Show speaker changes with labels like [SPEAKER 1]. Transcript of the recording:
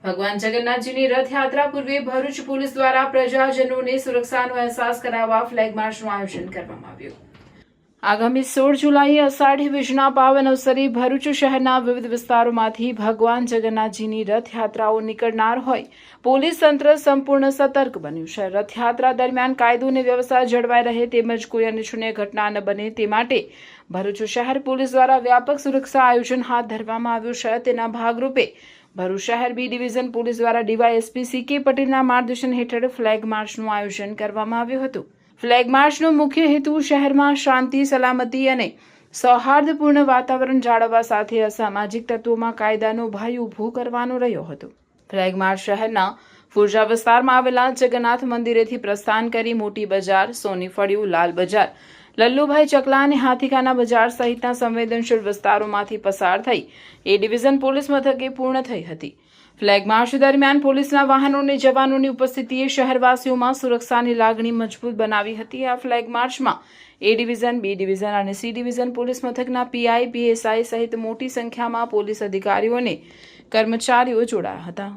[SPEAKER 1] ભગવાન જગન્નાથજીની રથયાત્રા પૂર્વે ભરૂચ પોલીસ દ્વારા પ્રજાજનોને સુરક્ષાનો અહેસાસ કરાવવા ફ્લેગ માર્ચનું આયોજન કરવામાં આવ્યું। આગામી 16 જુલાઈએ અષાઢી બીજના પાવન અવસરે ભરૂચ શહેરના વિવિધ વિસ્તારોમાંથી ભગવાન જગન્નાથજીની રથયાત્રાઓ નીકળનાર હોય પોલીસ તંત્ર સંપૂર્ણ સતર્ક બન્યું છે। રથયાત્રા દરમિયાન કાયદો અને વ્યવસ્થા જળવાઈ રહે તેમજ કોઈ અનિચ્છનીય ઘટના ન બને તે માટે ભરૂચ શહેર પોલીસ દ્વારા વ્યાપક સુરક્ષા આયોજન હાથ ધરવામાં આવ્યું છે। તેના ભાગરૂપે ભરૂચ શહેર બી ડિવિઝન પોલીસ દ્વારા ડીવાયએસપી સી.કે. પટેલના માર્ગદર્શન હેઠળ ફ્લેગ માર્ચનું આયોજન કરવામાં આવ્યું હતું। ફ્લેગ માર્ચનો મુખ્ય હેતુ શહેરમાં શાંતિ, સલામતી અને સૌહાર્દપૂર્ણ વાતાવરણ જાળવવા સાથે અસામાજિક તત્વોમાં કાયદાનો ભય ઊભો કરવાનો રહ્યો હતો। ફ્લેગ માર્ચ શહેરના ફુરજા વિસ્તારમાં આવેલા જગન્નાથ મંદિરેથી પ્રસ્થાન કરી મોટી બજાર, સોની ફળિયું, લાલ બજાર, લલ્લુભાઈ ચકલા અને હાથીખાના બજાર સહિતના સંવેદનશીલ વિસ્તારોમાંથી પસાર થઈ એ ડિવિઝન પોલીસ મથકે પૂર્ણ થઈ હતી। ફ્લેગ માર્ચ દરમિયાન પોલીસના વાહનો અને જવાનોની ઉપસ્થિતિએ શહેરવાસીઓમાં સુરક્ષાની લાગણી મજબૂત બનાવી હતી। આ ફ્લેગ માર્ચમાં એ ડિવિઝન, બી ડિવિઝન અને સી ડિવિઝન પોલીસ મથકના પીઆઈ, પીએસઆઈ સહિત મોટી સંખ્યામાં પોલીસ અધિકારીઓ અને કર્મચારીઓ જોડાયા હતા।